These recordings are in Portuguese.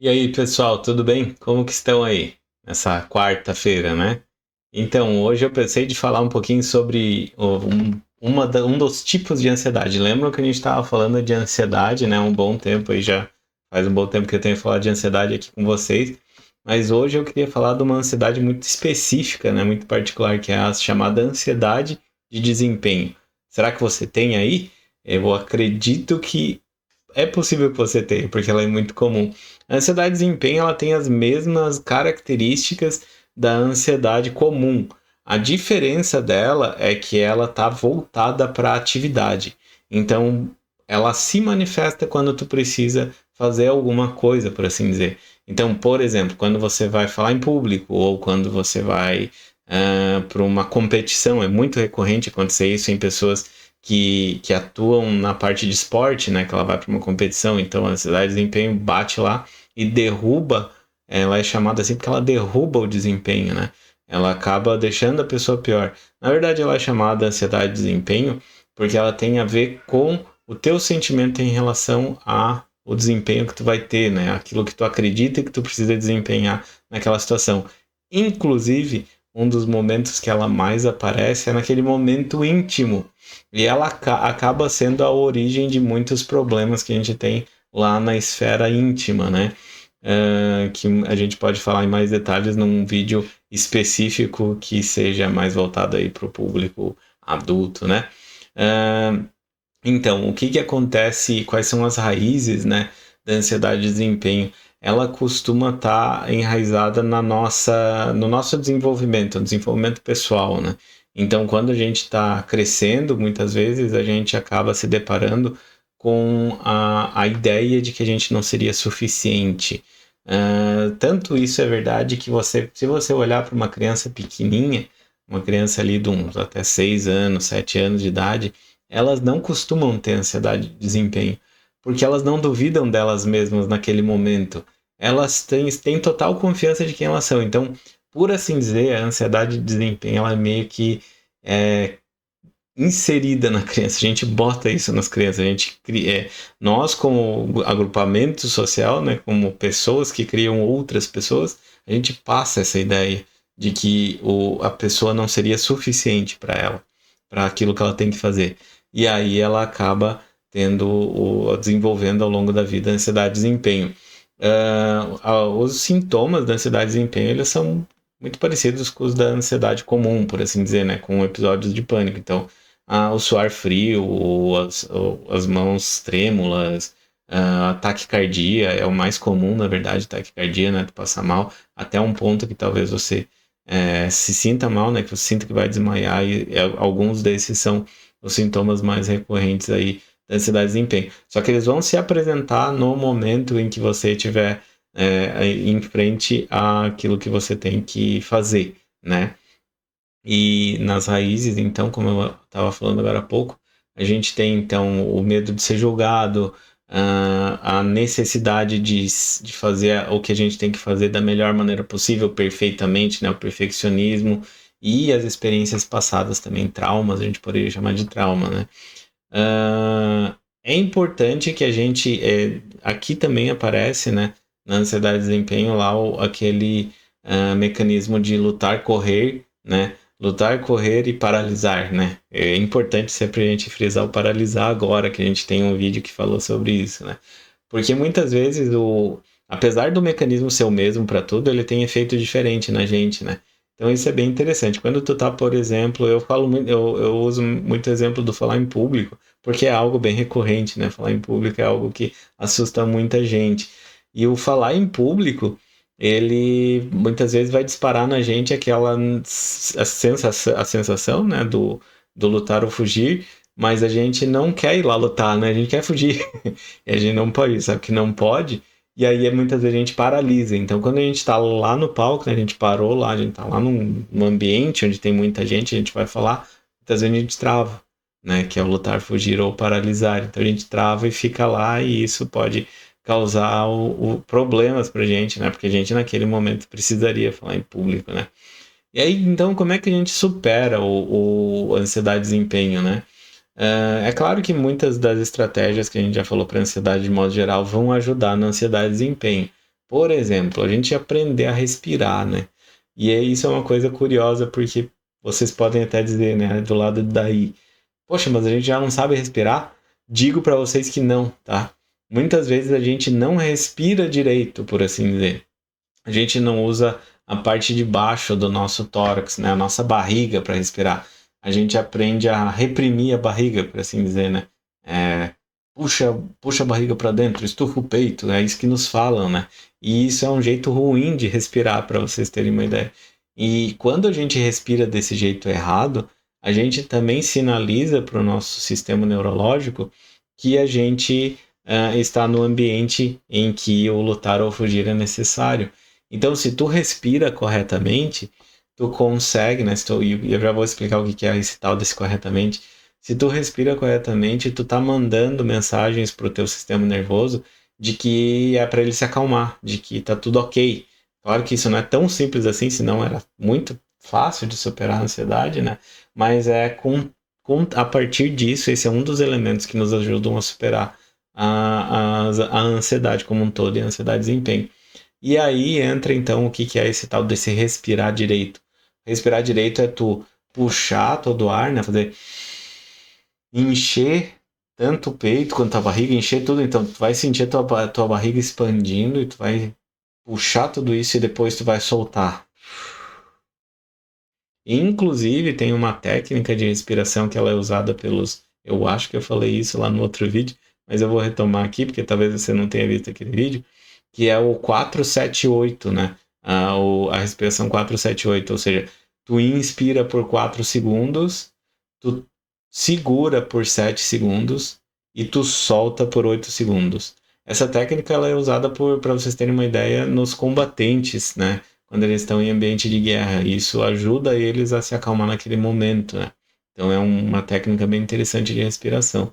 E aí, pessoal, tudo bem? Como que estão aí nessa quarta-feira, né? Então, hoje eu pensei de falar um pouquinho sobre um dos tipos de ansiedade. Lembram que a gente estava falando de ansiedade, né? Um bom tempo aí já, faz um bom tempo que eu tenho falado de ansiedade aqui com vocês. Mas hoje eu queria falar de uma ansiedade muito específica, né? Muito particular, que é a chamada ansiedade de desempenho. Será que você tem aí? Eu acredito que é possível que você tenha, porque ela é muito comum. A ansiedade de desempenho ela tem as mesmas características da ansiedade comum. A diferença dela é que ela está voltada para a atividade. Então, ela se manifesta quando tu precisa fazer alguma coisa, por assim dizer. Então, por exemplo, quando você vai falar em público ou quando você vai para uma competição, é muito recorrente acontecer isso em pessoas que atuam na parte de esporte, né? Que ela vai para uma competição, então a ansiedade de desempenho bate lá e derruba. Ela é chamada assim porque ela derruba o desempenho, né? Ela acaba deixando a pessoa pior. Na verdade, ela é chamada ansiedade de desempenho porque ela tem a ver com o teu sentimento em relação a o desempenho que tu vai ter, né? Aquilo que tu acredita que tu precisa desempenhar naquela situação. Inclusive, um dos momentos que ela mais aparece é naquele momento íntimo. E ela acaba sendo a origem de muitos problemas que a gente tem lá na esfera íntima, né? Que a gente pode falar em mais detalhes num vídeo específico que seja mais voltado aí para o público adulto, né? Uh, então, o que que acontece, quais são as raízes, né, da ansiedade de desempenho? Ela costuma estar enraizada no nosso desenvolvimento, no desenvolvimento pessoal, né? Então, quando a gente está crescendo, muitas vezes a gente acaba se deparando com a ideia de que a gente não seria suficiente. Tanto isso é verdade que se você olhar para uma criança pequenininha, uma criança ali de uns até 6 anos, 7 anos de idade, elas não costumam ter ansiedade de desempenho, porque elas não duvidam delas mesmas naquele momento. Elas têm total confiança de quem elas são. Então, por assim dizer, a ansiedade de desempenho ela é meio que é, inserida na criança. A gente bota isso nas crianças. A gente cria, nós, como agrupamento social, né, como pessoas que criam outras pessoas, a gente passa essa ideia de que a pessoa não seria suficiente para ela, para aquilo que ela tem que fazer. E aí ela acaba desenvolvendo ao longo da vida a ansiedade de desempenho. Os sintomas da ansiedade de desempenho eles são muito parecidos com os da ansiedade comum, por assim dizer, né, com episódios de pânico. Então, o suar frio, as mãos trêmulas, a taquicardia é o mais comum, na verdade, taquicardia, né, tu passar mal, até um ponto que talvez você se sinta mal, né, que você sinta que vai desmaiar, e alguns desses são os sintomas mais recorrentes aí da ansiedade de desempenho. Só que eles vão se apresentar no momento em que você estiver em frente àquilo que você tem que fazer, né? E nas raízes, então, como eu estava falando agora há pouco, a gente tem então o medo de ser julgado, a necessidade de fazer o que a gente tem que fazer da melhor maneira possível, perfeitamente, né? O perfeccionismo e as experiências passadas também, traumas, a gente poderia chamar de trauma, né? É importante que a gente, aqui também aparece, né, na ansiedade de desempenho, lá aquele mecanismo de lutar, correr, né, lutar, correr e paralisar, né, é importante sempre a gente frisar o paralisar agora, que a gente tem um vídeo que falou sobre isso, né, porque muitas vezes, apesar do mecanismo ser o mesmo para tudo, ele tem efeito diferente na gente, né, então isso é bem interessante. Quando tu tá, por exemplo, eu uso muito exemplo do falar em público, porque é algo bem recorrente, né? Falar em público é algo que assusta muita gente. E o falar em público, ele muitas vezes vai disparar na gente aquela a sensação, né, do lutar ou fugir, mas a gente não quer ir lá lutar, né? A gente quer fugir. E a gente não pode, sabe que não pode. E aí muitas vezes a gente paralisa. Então quando a gente está lá no palco, né, a gente parou lá, a gente está lá num ambiente onde tem muita gente, a gente vai falar, muitas vezes a gente trava, né, que é o lutar, fugir ou paralisar. Então a gente trava e fica lá e isso pode causar problemas pra gente, né, porque a gente naquele momento precisaria falar em público, né. E aí, então, como é que a gente supera a ansiedade de desempenho, né? É claro que muitas das estratégias que a gente já falou para ansiedade de modo geral vão ajudar na ansiedade de desempenho. Por exemplo, a gente aprender a respirar, né? E isso é uma coisa curiosa, porque vocês podem até dizer, né, do lado daí, poxa, mas a gente já não sabe respirar? Digo para vocês que não, tá? Muitas vezes a gente não respira direito, por assim dizer. A gente não usa a parte de baixo do nosso tórax, né, a nossa barriga para respirar. A gente aprende a reprimir a barriga, por assim dizer, né? É, puxa a barriga para dentro, estufa o peito, é isso que nos falam, né? E isso é um jeito ruim de respirar, para vocês terem uma ideia. E quando a gente respira desse jeito errado, a gente também sinaliza para o nosso sistema neurológico que a gente está no ambiente em que o lutar ou fugir é necessário. Então, se tu respira corretamente, tu consegue, né? E eu já vou explicar o que é esse tal desse corretamente. Se tu respira corretamente, tu tá mandando mensagens pro teu sistema nervoso de que é para ele se acalmar, de que tá tudo ok. Claro que isso não é tão simples assim, senão era muito fácil de superar a ansiedade, né? Mas a partir disso, esse é um dos elementos que nos ajudam a superar a ansiedade como um todo e a ansiedade de desempenho. E aí entra então o que é esse tal desse respirar direito. Respirar direito é tu puxar todo o ar, né? Fazer encher tanto o peito quanto a barriga, encher tudo. Então tu vai sentir a tua barriga expandindo e tu vai puxar tudo isso e depois tu vai soltar. Inclusive tem uma técnica de respiração que ela é usada pelos... Eu acho que eu falei isso lá no outro vídeo, mas eu vou retomar aqui porque talvez você não tenha visto aquele vídeo, que é o 478, né? A respiração 478, ou seja, tu inspira por 4 segundos, tu segura por 7 segundos e tu solta por 8 segundos. Essa técnica ela é usada para vocês terem uma ideia nos combatentes, né? Quando eles estão em ambiente de guerra. Isso ajuda eles a se acalmar naquele momento, né? Então é uma técnica bem interessante de respiração.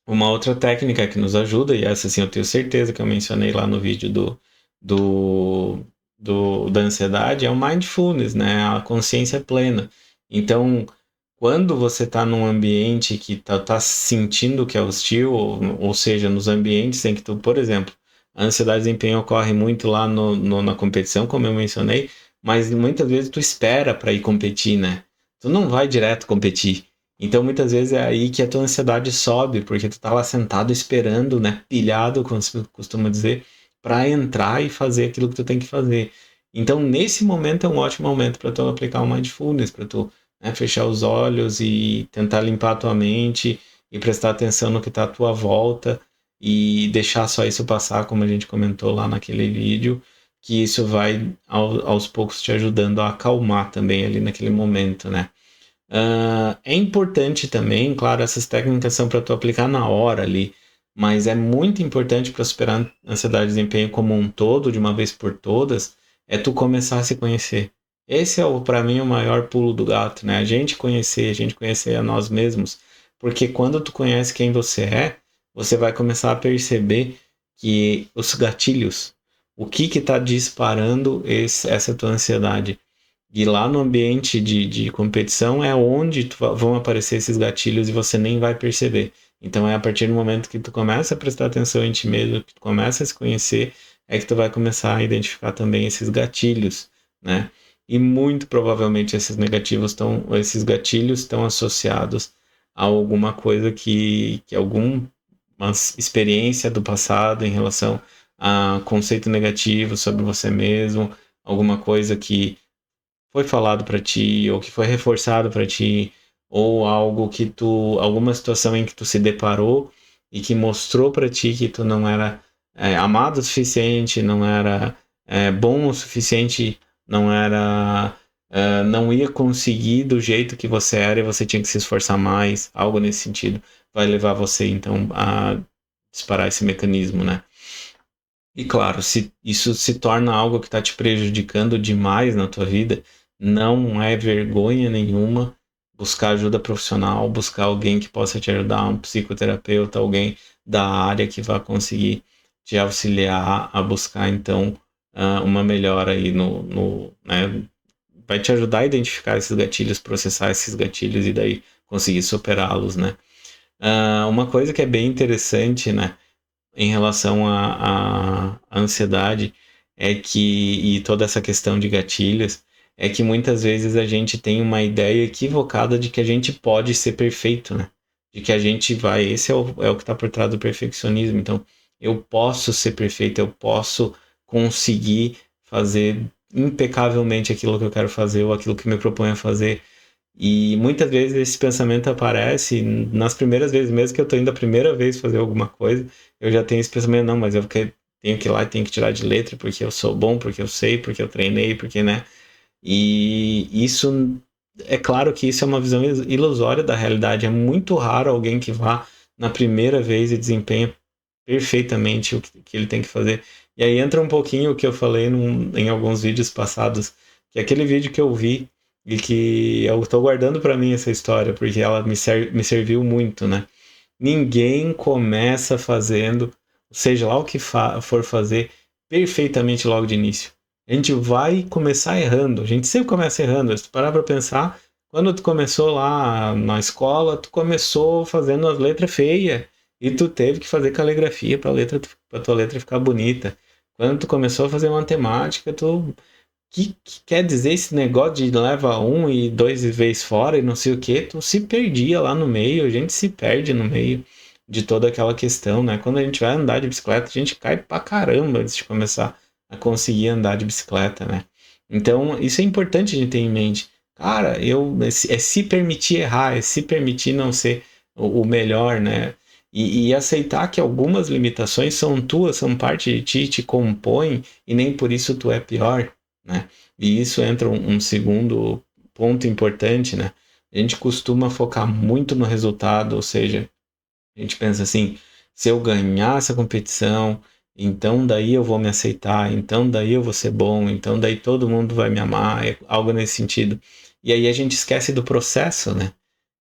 Uma outra técnica que nos ajuda, e essa sim eu tenho certeza que eu mencionei lá no vídeo do, da ansiedade, é o mindfulness, né? A consciência plena. Então, quando você está num ambiente que tá sentindo que é hostil, ou seja, nos ambientes em que tu, por exemplo, a ansiedade de desempenho ocorre muito lá na competição, como eu mencionei, mas muitas vezes tu espera para ir competir, né? Tu não vai direto competir. Então, muitas vezes é aí que a tua ansiedade sobe, porque tu tá lá sentado esperando, né, pilhado, como se costuma dizer, para entrar e fazer aquilo que tu tem que fazer. Então, nesse momento é um ótimo momento para tu aplicar o mindfulness, para tu, né, fechar os olhos e tentar limpar a tua mente e prestar atenção no que está à tua volta e deixar só isso passar, como a gente comentou lá naquele vídeo, que isso vai aos poucos te ajudando a acalmar também ali naquele momento, né? É importante também, claro, essas técnicas são para tu aplicar na hora ali, mas é muito importante para superar a ansiedade de desempenho como um todo, de uma vez por todas, é tu começar a se conhecer. Esse é, para mim, o maior pulo do gato, né? A gente conhecer a nós mesmos, porque quando tu conhece quem você é, você vai começar a perceber que os gatilhos, o que está disparando essa tua ansiedade. E lá no ambiente de competição é onde vão aparecer esses gatilhos e você nem vai perceber. Então é a partir do momento que tu começa a prestar atenção em ti mesmo, que tu começa a se conhecer, é que tu vai começar a identificar também esses gatilhos, né? E muito provavelmente esses gatilhos estão associados a alguma coisa que alguma experiência do passado em relação a conceito negativo sobre você mesmo, alguma coisa que foi falado para ti, ou que foi reforçado para ti, ou algo que alguma situação em que tu se deparou e que mostrou para ti que tu não era amado o suficiente, não era bom o suficiente, não ia conseguir do jeito que você era e você tinha que se esforçar mais, algo nesse sentido, vai levar você então a disparar esse mecanismo, né? E claro, se isso se torna algo que está te prejudicando demais na tua vida, não é vergonha nenhuma buscar ajuda profissional, buscar alguém que possa te ajudar, um psicoterapeuta, alguém da área que vai conseguir te auxiliar a buscar então uma melhora aí né? Vai te ajudar a identificar esses gatilhos, processar esses gatilhos e daí conseguir superá-los, né? Uma coisa que é bem interessante, né? Em relação à ansiedade e toda essa questão de gatilhos, é que muitas vezes a gente tem uma ideia equivocada de que a gente pode ser perfeito, né? De que a gente vai... Esse é o que está por trás do perfeccionismo. Então, eu posso ser perfeito, eu posso conseguir fazer impecavelmente aquilo que eu quero fazer ou aquilo que me proponho a fazer. E muitas vezes esse pensamento aparece nas primeiras vezes, mesmo que eu estou indo a primeira vez fazer alguma coisa, eu já tenho esse pensamento, não, mas eu tenho que ir lá e tenho que tirar de letra porque eu sou bom, porque eu sei, porque eu treinei, porque, né? E isso, é claro que isso é uma visão ilusória da realidade. É muito raro alguém que vá na primeira vez e desempenha perfeitamente o que ele tem que fazer. E aí entra um pouquinho o que eu falei em alguns vídeos passados, que é aquele vídeo que eu vi e que eu estou guardando para mim essa história, porque ela me serviu muito, né? Ninguém começa fazendo, seja lá o que for fazer, perfeitamente logo de início. A gente vai começar errando, a gente sempre começa errando. Se tu parar para pensar, quando tu começou lá na escola, tu começou fazendo as letras feias e tu teve que fazer caligrafia para tua letra ficar bonita. Quando tu começou a fazer matemática, tu que quer dizer esse negócio de leva 1 e 2 vezes fora e não sei o que, tu se perdia lá no meio, a gente se perde no meio de toda aquela questão, né? Quando a gente vai andar de bicicleta, a gente cai pra caramba antes de começar a conseguir andar de bicicleta, né? Então, isso é importante a gente ter em mente. Cara, é se permitir errar, é se permitir não ser o melhor, né? E aceitar que algumas limitações são tuas, são parte de ti, te compõem e nem por isso tu é pior, né? E isso entra um segundo ponto importante, né? A gente costuma focar muito no resultado, ou seja, a gente pensa assim, se eu ganhar essa competição, então daí eu vou me aceitar, então daí eu vou ser bom, então daí todo mundo vai me amar, algo nesse sentido. E aí a gente esquece do processo, né?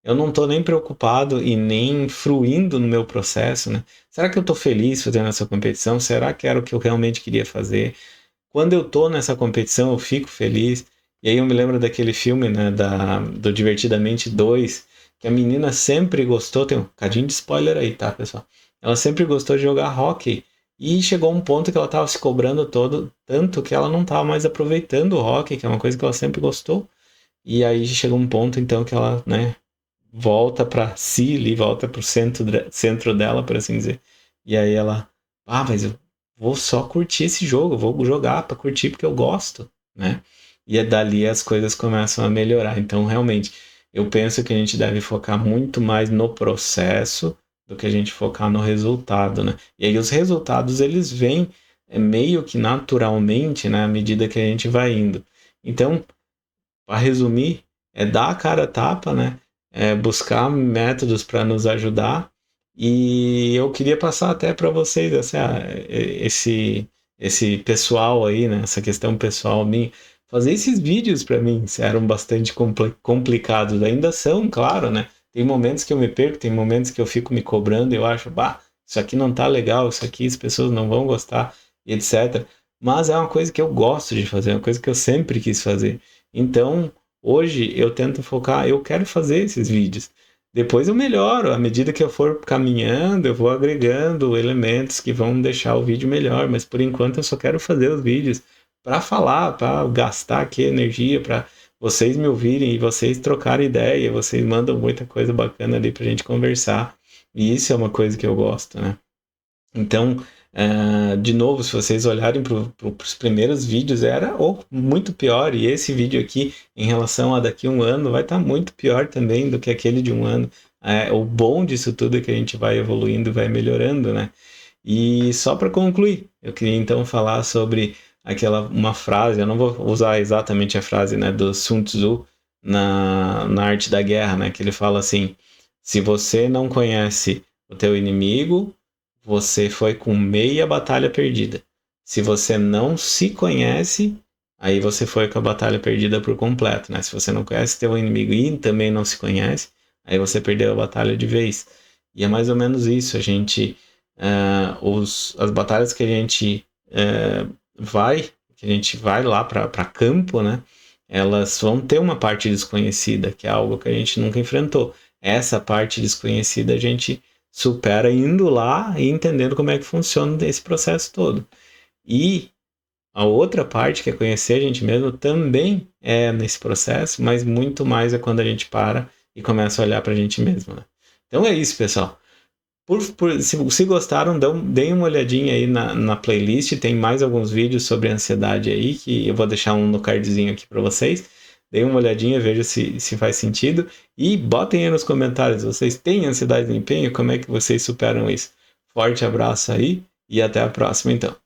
Eu não estou nem preocupado e nem fruindo no meu processo, né? Será que eu estou feliz fazendo essa competição? Será que era o que eu realmente queria fazer? Quando eu tô nessa competição, eu fico feliz. E aí eu me lembro daquele filme, né, do Divertidamente 2, que a menina sempre gostou, tem um cadinho de spoiler aí, tá, pessoal? Ela sempre gostou de jogar hóquei. E chegou um ponto que ela tava se cobrando tanto que ela não tava mais aproveitando o hóquei, que é uma coisa que ela sempre gostou. E aí chegou um ponto, então, que ela, né, volta para si ali, volta pro centro dela, por assim dizer. E aí ela, mas eu vou só curtir esse jogo, vou jogar para curtir porque eu gosto, né? E é dali as coisas começam a melhorar. Então, realmente, eu penso que a gente deve focar muito mais no processo do que a gente focar no resultado, né? E aí os resultados, eles vêm meio que naturalmente, né, à medida que a gente vai indo. Então, para resumir, é dar a cara a tapa, né? É buscar métodos para nos ajudar. E eu queria passar até para vocês assim, esse pessoal aí, né? Essa questão pessoal minha. Fazer esses vídeos para mim eram bastante complicados. Ainda são, claro, né? Tem momentos que eu me perco, tem momentos que eu fico me cobrando e eu acho, isso aqui não tá legal, isso aqui as pessoas não vão gostar, etc. Mas é uma coisa que eu gosto de fazer, é uma coisa que eu sempre quis fazer. Então, hoje eu tento focar, eu quero fazer esses vídeos. Depois eu melhoro, à medida que eu for caminhando, eu vou agregando elementos que vão deixar o vídeo melhor, mas por enquanto eu só quero fazer os vídeos para falar, para gastar aqui energia, para vocês me ouvirem e vocês trocarem ideia, vocês mandam muita coisa bacana ali pra gente conversar. E isso é uma coisa que eu gosto, né? Então, de novo, se vocês olharem para os primeiros vídeos, era muito pior. E esse vídeo aqui, em relação a daqui a um ano, vai estar muito pior também do que aquele de um ano. O bom disso tudo é que a gente vai evoluindo e vai melhorando, né? E só para concluir, eu queria então falar sobre uma frase, eu não vou usar exatamente a frase, né, do Sun Tzu na Arte da Guerra, né, que ele fala assim: se você não conhece o teu inimigo, você foi com meia batalha perdida. Se você não se conhece, aí você foi com a batalha perdida por completo, né? Se você não conhece teu inimigo e também não se conhece, aí você perdeu a batalha de vez. E é mais ou menos isso, as batalhas que a gente vai lá para campo, né? Elas vão ter uma parte desconhecida, que é algo que a gente nunca enfrentou. Essa parte desconhecida a gente supera indo lá e entendendo como é que funciona esse processo todo. E a outra parte, que é conhecer a gente mesmo, também é nesse processo, mas muito mais é quando a gente para e começa a olhar para a gente mesmo, né? Então é isso, pessoal. Se gostaram, deem uma olhadinha aí na playlist, tem mais alguns vídeos sobre ansiedade aí, que eu vou deixar um no cardzinho aqui para vocês. Deem uma olhadinha, vejam se faz sentido. E botem aí nos comentários, vocês têm ansiedade de desempenho? Como é que vocês superam isso? Forte abraço aí e até a próxima então.